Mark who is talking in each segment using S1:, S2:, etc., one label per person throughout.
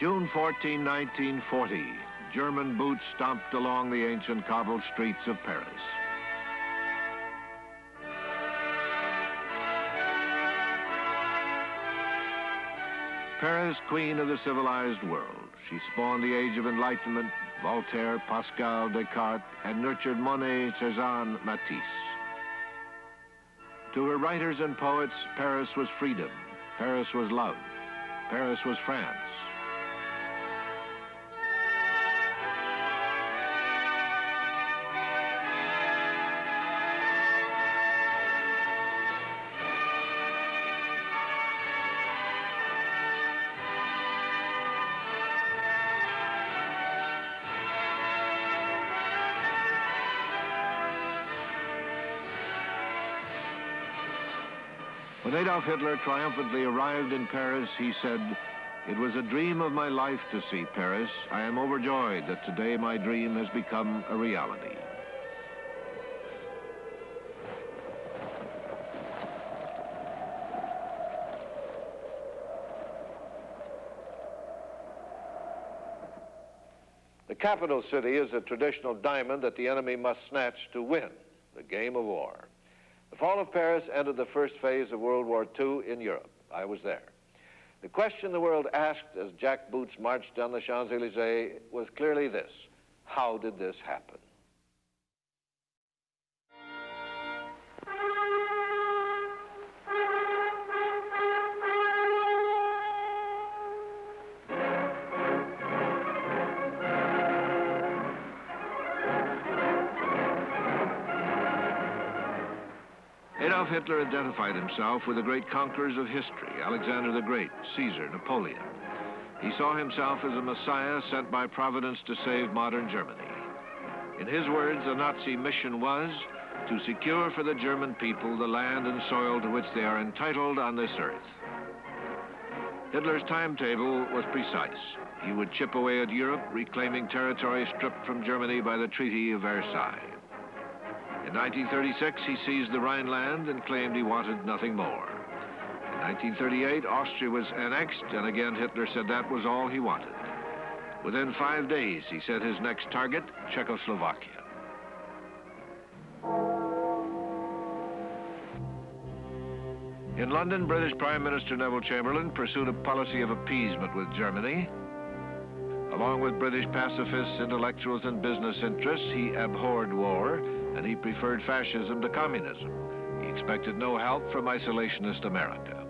S1: June 14, 1940, German boots stomped along the ancient cobbled streets of Paris. Paris, queen of the civilized world. She spawned the Age of Enlightenment, Voltaire, Pascal, Descartes, and nurtured Monet, Cézanne, Matisse. To her writers and poets, Paris was freedom, Paris was love, Paris was France. When Adolf Hitler triumphantly arrived in Paris, he said, "It was a dream of my life to see Paris. I am overjoyed that today my dream has become a reality." The capital city is a traditional diamond that the enemy must snatch to win the game of war. The fall of Paris ended the first phase of World War II in Europe. I was there. The question the world asked as Jack Boots marched down the Champs-Élysées was clearly this: how did this happen? Adolf Hitler identified himself with the great conquerors of history, Alexander the Great, Caesar, Napoleon. He saw himself as a messiah sent by Providence to save modern Germany. In his words, the Nazi mission was to secure for the German people the land and soil to which they are entitled on this earth. Hitler's timetable was precise. He would chip away at Europe, reclaiming territory stripped from Germany by the Treaty of Versailles. In 1936, he seized the Rhineland and claimed he wanted nothing more. In 1938, Austria was annexed, and again Hitler said that was all he wanted. Within 5 days, he set his next target, Czechoslovakia. In London, British Prime Minister Neville Chamberlain pursued a policy of appeasement with Germany. Along with British pacifists, intellectuals, and business interests, he abhorred war, and he preferred fascism to communism. He expected no help from isolationist America.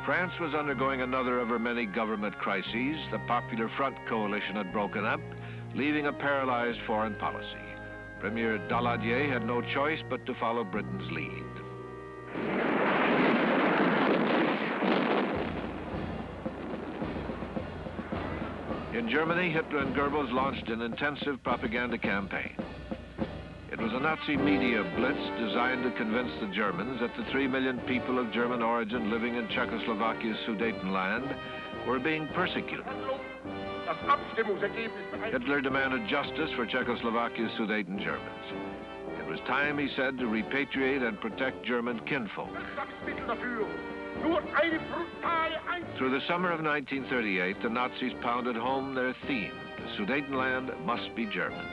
S1: France was undergoing another of her many government crises. The Popular Front coalition had broken up, leaving a paralyzed foreign policy. Premier Daladier had no choice but to follow Britain's lead. In Germany, Hitler and Goebbels launched an intensive propaganda campaign. It was a Nazi media blitz designed to convince the Germans that the 3 million people of German origin living in Czechoslovakia's Sudetenland were being persecuted. Hitler demanded justice for Czechoslovakia's Sudeten Germans. It was time, he said, to repatriate and protect German kinfolk. Through the summer of 1938, the Nazis pounded home their theme: the Sudetenland must be German.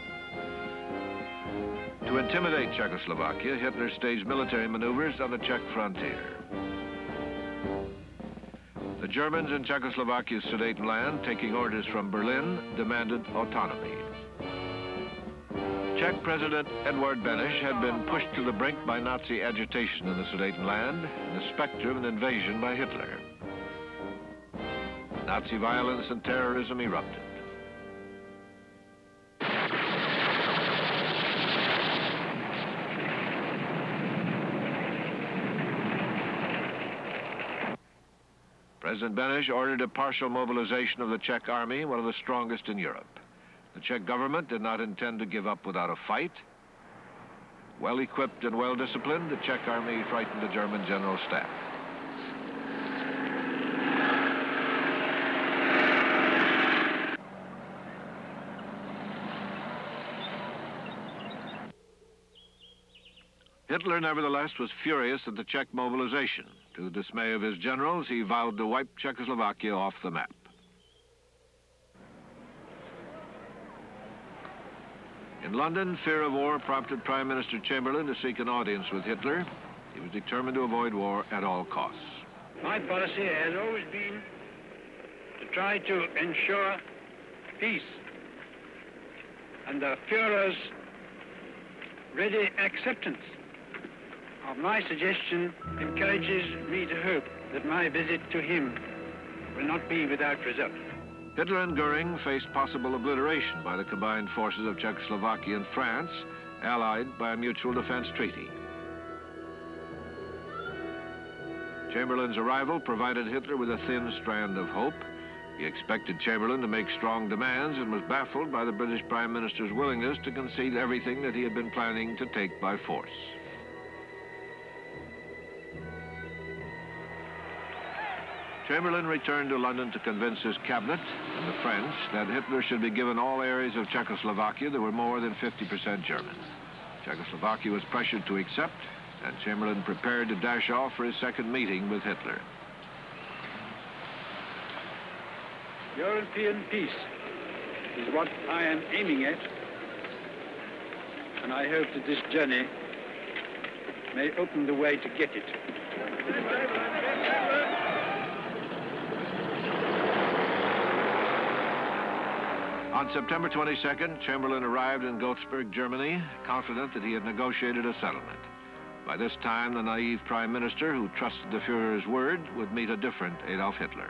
S1: To intimidate Czechoslovakia, Hitler staged military maneuvers on the Czech frontier. The Germans in Czechoslovakia's Sudetenland, taking orders from Berlin, demanded autonomy. Czech President Eduard Beneš had been pushed to the brink by Nazi agitation in the Sudetenland and the specter of an invasion by Hitler. Nazi violence and terrorism erupted. President Beneš ordered a partial mobilization of the Czech army, one of the strongest in Europe. The Czech government did not intend to give up without a fight. Well-equipped and well-disciplined, the Czech army frightened the German general staff. Hitler, nevertheless, was furious at the Czech mobilization. To the dismay of his generals, he vowed to wipe Czechoslovakia off the map. In London, fear of war prompted Prime Minister Chamberlain to seek an audience with Hitler. He was determined to avoid war at all costs.
S2: My policy has always been to try to ensure peace. And the Führer's ready acceptance of my suggestion encourages me to hope that my visit to him will not be without result.
S1: Hitler and Goering faced possible obliteration by the combined forces of Czechoslovakia and France, allied by a mutual defense treaty. Chamberlain's arrival provided Hitler with a thin strand of hope. He expected Chamberlain to make strong demands and was baffled by the British Prime Minister's willingness to concede everything that he had been planning to take by force. Chamberlain returned to London to convince his cabinet and the French that Hitler should be given all areas of Czechoslovakia that were more than 50% German. Czechoslovakia was pressured to accept, and Chamberlain prepared to dash off for his second meeting with Hitler.
S2: European peace is what I am aiming at, and I hope that this journey may open the way to get it.
S1: On September 22nd, Chamberlain arrived in Gothenburg, Germany, confident that he had negotiated a settlement. By this time, the naive prime minister, who trusted the Führer's word, would meet a different Adolf Hitler.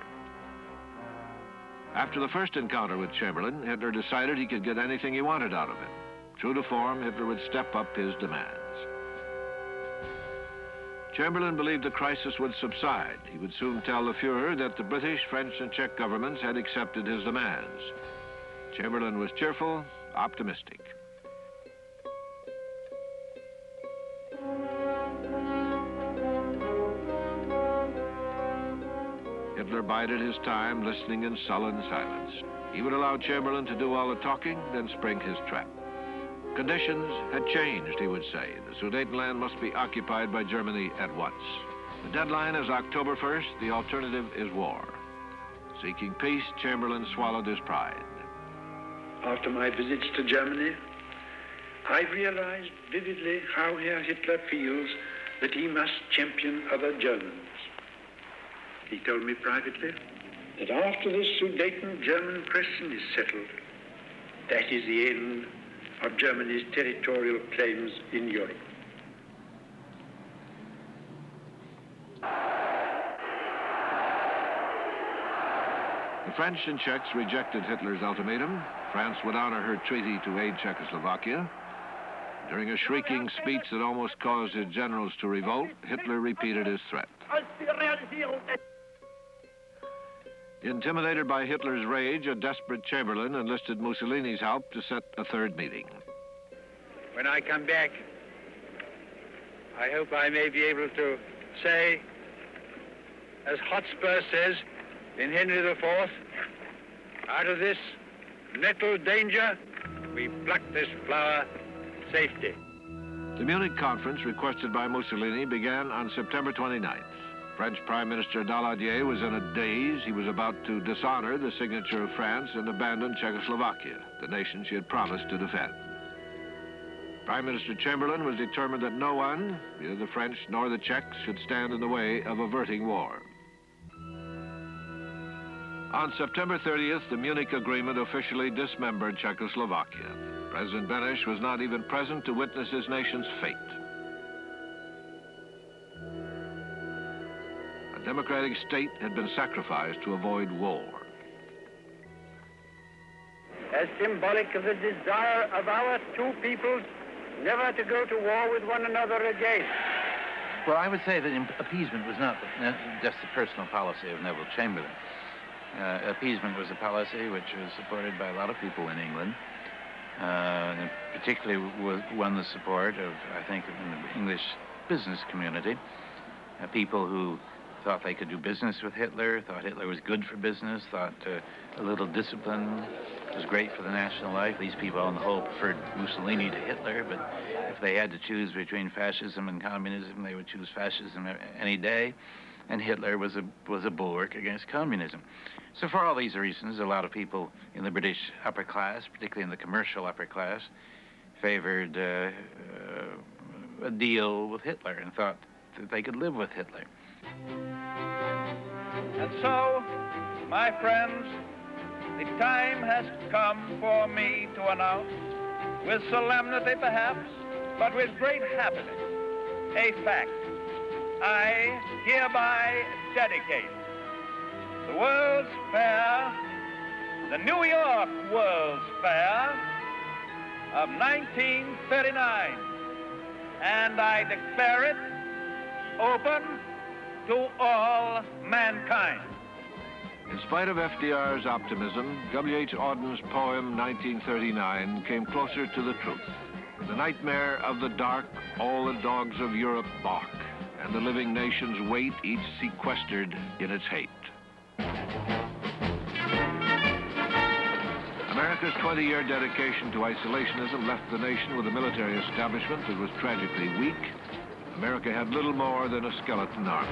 S1: After the first encounter with Chamberlain, Hitler decided he could get anything he wanted out of him. True to form, Hitler would step up his demands. Chamberlain believed the crisis would subside. He would soon tell the Führer that the British, French, and Czech governments had accepted his demands. Chamberlain was cheerful, optimistic. Hitler bided his time, listening in sullen silence. He would allow Chamberlain to do all the talking, then spring his trap. Conditions had changed, he would say. The Sudetenland must be occupied by Germany at once. The deadline is October 1st. The alternative is war. Seeking peace, Chamberlain swallowed his pride.
S2: After my visits to Germany, I realized vividly how Herr Hitler feels that he must champion other Germans. He told me privately that after the Sudeten German question is settled, that is the end of Germany's territorial claims in Europe.
S1: The French and Czechs rejected Hitler's ultimatum. France would honor her treaty to aid Czechoslovakia. During a shrieking speech that almost caused his generals to revolt, Hitler repeated his threat. Intimidated by Hitler's rage, a desperate Chamberlain enlisted Mussolini's help to set a third meeting.
S2: When I come back, I hope I may be able to say, as Hotspur says in Henry IV, out of this nettle danger, we pluck this flower safety.
S1: The Munich conference, requested by Mussolini, began on September 29th. French Prime Minister Daladier was in a daze. He was about to dishonor the signature of France and abandon Czechoslovakia, the nation she had promised to defend. Prime Minister Chamberlain was determined that no one, neither the French nor the Czechs, should stand in the way of averting war. On September 30th, the Munich Agreement officially dismembered Czechoslovakia. President Beneš was not even present to witness his nation's fate. A democratic state had been sacrificed to avoid war.
S2: As symbolic of the desire of our two peoples never to go to war with one another again.
S3: Well, I would say that appeasement was not just the personal policy of Neville Chamberlain. Appeasement was a policy which was supported by a lot of people in England, and particularly won the support of, I think, in the English business community, people who thought they could do business with Hitler, thought Hitler was good for business, thought a little discipline was great for the national life. These people, on the whole, preferred Mussolini to Hitler, but if they had to choose between fascism and communism, they would choose fascism any day. and Hitler was a bulwark against communism. So for all these reasons, a lot of people in the British upper class, particularly in the commercial upper class, favored a deal with Hitler and thought that they could live with Hitler.
S4: And so, my friends, the time has come for me to announce, with solemnity perhaps, but with great happiness, a fact. I hereby dedicate the World's Fair, the New York World's Fair of 1939, and I declare it open to all mankind.
S1: In spite of FDR's optimism, W.H. Auden's poem 1939 came closer to the truth. The nightmare of the dark, all the dogs of Europe bark, and the living nations wait, each sequestered in its hate. America's 20-year dedication to isolationism left the nation with a military establishment that was tragically weak. America had little more than a skeleton army.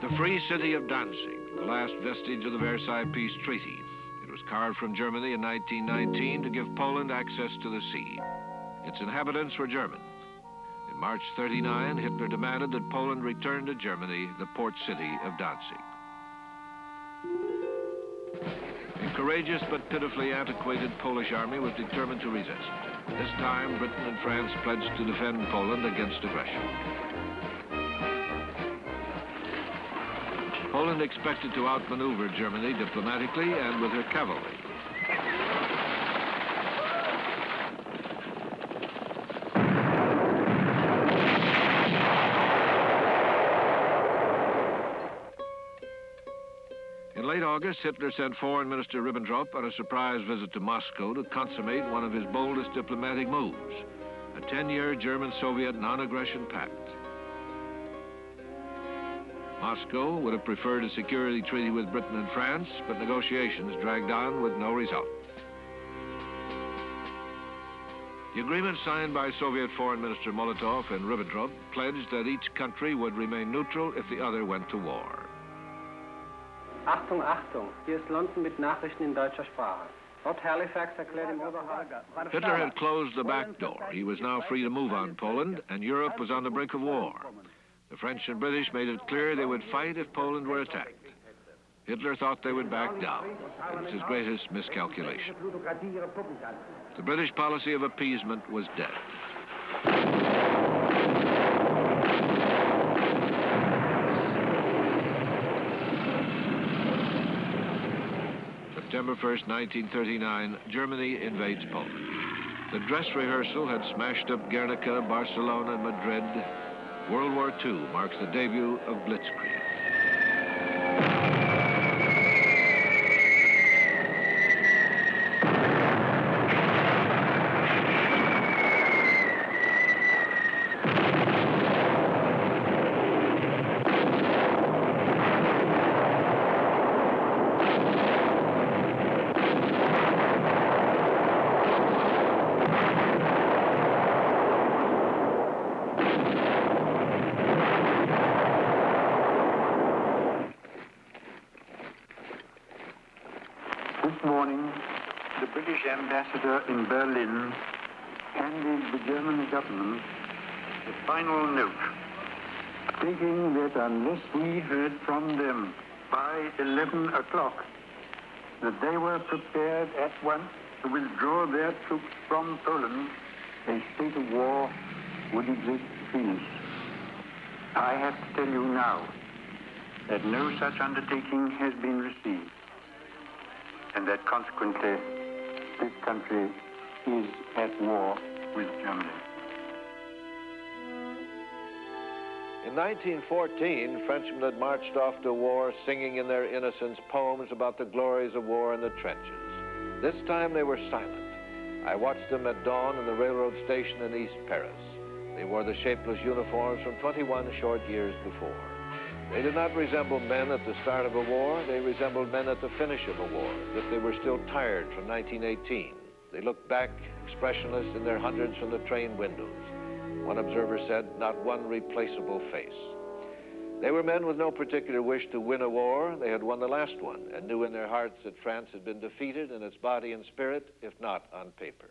S1: The free city of Danzig, the last vestige of the Versailles Peace Treaty. It was carved from Germany in 1919 to give Poland access to the sea. Its inhabitants were German. In March 1939, Hitler demanded that Poland return to Germany, the port city of Danzig. A courageous but pitifully antiquated Polish army was determined to resist. This time, Britain and France pledged to defend Poland against aggression. Poland expected to outmaneuver Germany diplomatically and with her cavalry. In late August, Hitler sent Foreign Minister Ribbentrop on a surprise visit to Moscow to consummate one of his boldest diplomatic moves, a 10-year German-Soviet non-aggression pact. Moscow would have preferred a security treaty with Britain and France, but negotiations dragged on with no result. The agreement signed by Soviet Foreign Minister Molotov and Ribbentrop pledged that each country would remain neutral if the other went to war.
S5: Achtung, Achtung, hier ist London mit Nachrichten in deutscher Sprache. Lord Halifax erklärt im Oberhaus.
S1: Hitler had closed the back door. He was now free to move on Poland, and Europe was on the brink of war. The French and British made it clear they would fight if Poland were attacked. Hitler thought they would back down. It was his greatest miscalculation. The British policy of appeasement was dead. September 1st, 1939, Germany invades Poland. The dress rehearsal had smashed up Guernica, Barcelona, and Madrid. World War II marks the debut of Blitzkrieg.
S2: Ambassador in Berlin handed the German government the final note, stating that unless we heard from them by 11 o'clock, that they were prepared at once to withdraw their troops from Poland, a state of war would exist between us. I have to tell you now that no such undertaking has been received, and that consequently this country is at war with Germany.
S1: In 1914, Frenchmen had marched off to war singing in their innocence poems about the glories of war in the trenches. This time they were silent. I watched them at dawn in the railroad station in East Paris. They wore the shapeless uniforms from 21 short years before. They did not resemble men at the start of a war. They resembled men at the finish of a war, as if they were still tired from 1918. They looked back, expressionless in their hundreds from the train windows. One observer said, not one replaceable face. They were men with no particular wish to win a war. They had won the last one and knew in their hearts that France had been defeated in its body and spirit, if not on paper.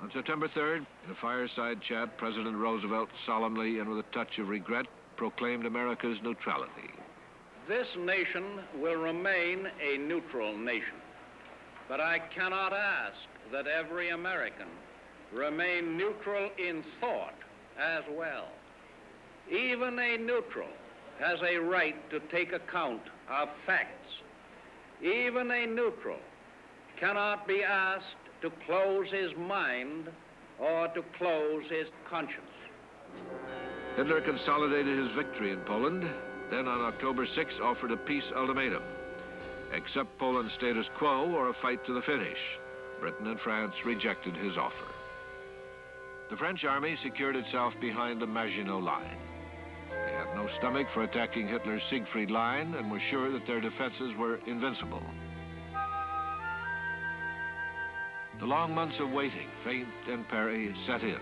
S1: On September 3rd, in a fireside chat, President Roosevelt solemnly and with a touch of regret proclaimed America's neutrality.
S4: This nation will remain a neutral nation, but I cannot ask that every American remain neutral in thought as well. Even a neutral has a right to take account of facts. Even a neutral cannot be asked to close his mind or to close his conscience.
S1: Hitler consolidated his victory in Poland, then on October 6th offered a peace ultimatum. Accept Poland's status quo or a fight to the finish. Britain and France rejected his offer. The French army secured itself behind the Maginot Line. They had no stomach for attacking Hitler's Siegfried Line and were sure that their defenses were invincible. The long months of waiting, feint and parry, set in.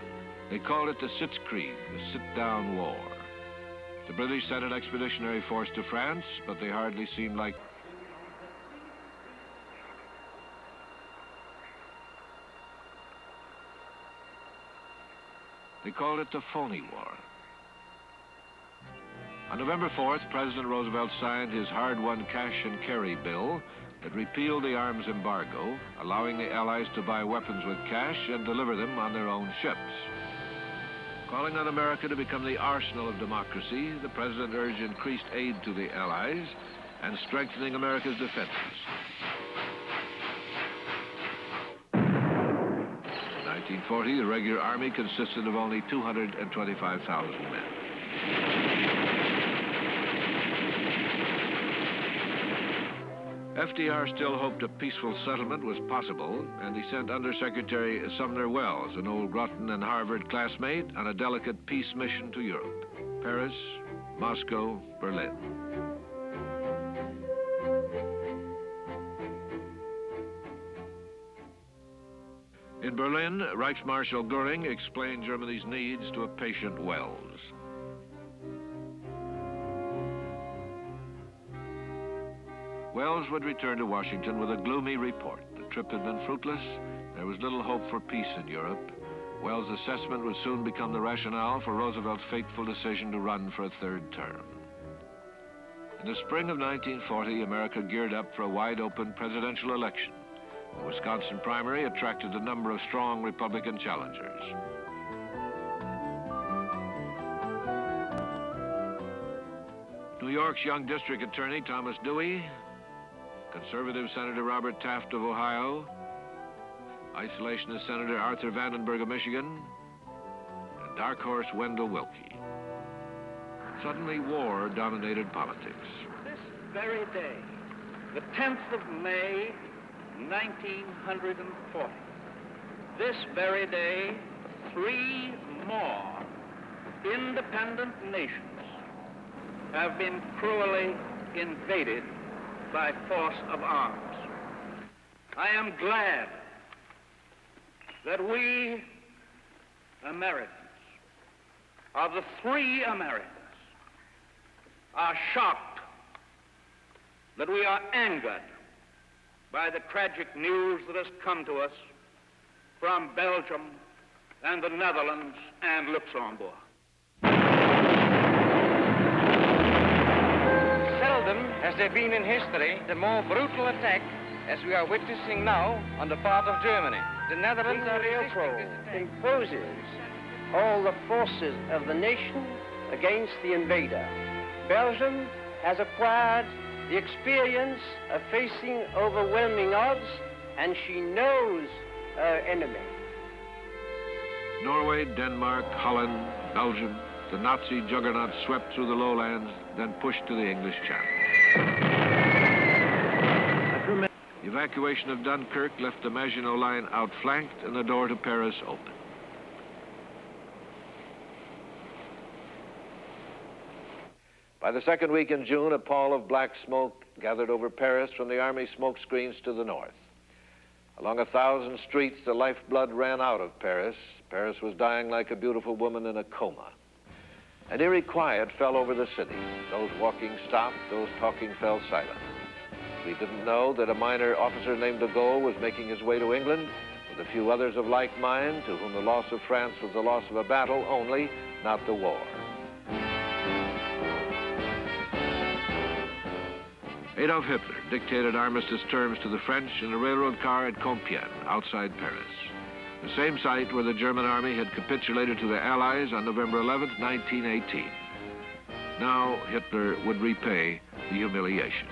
S1: They called it the Sitzkrieg, the sit-down war. The British sent an expeditionary force to France, but they hardly seemed like... They called it the Phony War. On November 4th, President Roosevelt signed his hard-won cash and carry bill that repealed the arms embargo, allowing the Allies to buy weapons with cash and deliver them on their own ships. Calling on America to become the arsenal of democracy, the president urged increased aid to the Allies and strengthening America's defenses. In 1940, the regular army consisted of only 225,000 men. FDR still hoped a peaceful settlement was possible, and he sent Undersecretary Sumner Welles, an old Groton and Harvard classmate, on a delicate peace mission to Europe: Paris, Moscow, Berlin. In Berlin, Reichsmarshal Goering explained Germany's needs to a patient Welles. Welles would return to Washington with a gloomy report. The trip had been fruitless. There was little hope for peace in Europe. Welles' assessment would soon become the rationale for Roosevelt's fateful decision to run for a third term. In the spring of 1940, America geared up for a wide-open presidential election. The Wisconsin primary attracted a number of strong Republican challengers. New York's young district attorney, Thomas Dewey, conservative Senator Robert Taft of Ohio, isolationist Senator Arthur Vandenberg of Michigan, and dark horse Wendell Willkie. Suddenly, war dominated politics.
S4: This very day, the 10th of May, 1940, this very day, 3 more independent nations have been cruelly invaded by force of arms. I am glad that we Americans, of the 3 Americas, are shocked, that we are angered by the tragic news that has come to us from Belgium and the Netherlands and Luxembourg.
S6: Seldom has there been in history the more brutal attack as we are witnessing now on the part of Germany. The Netherlands are resisting
S5: imposes all the forces of the nation against the invader. Belgium has acquired the experience of facing overwhelming odds, and she knows her enemy.
S1: Norway, Denmark, Holland, Belgium, the Nazi juggernaut swept through the lowlands, then pushed to the English Channel. Evacuation of Dunkirk left the Maginot Line outflanked and the door to Paris open. By the second week in June, a pall of black smoke gathered over Paris from the army smoke screens to the north. Along 1,000 streets, the lifeblood ran out of Paris. Paris was dying like a beautiful woman in a coma. An eerie quiet fell over the city. Those walking stopped, those talking fell silent. We didn't know that a minor officer named de Gaulle was making his way to England with a few others of like mind, to whom the loss of France was the loss of a battle only, not the war. Adolf Hitler dictated armistice terms to the French in a railroad car at Compiègne, outside Paris, the same site where the German army had capitulated to the Allies on November 11th, 1918. Now Hitler would repay the humiliation.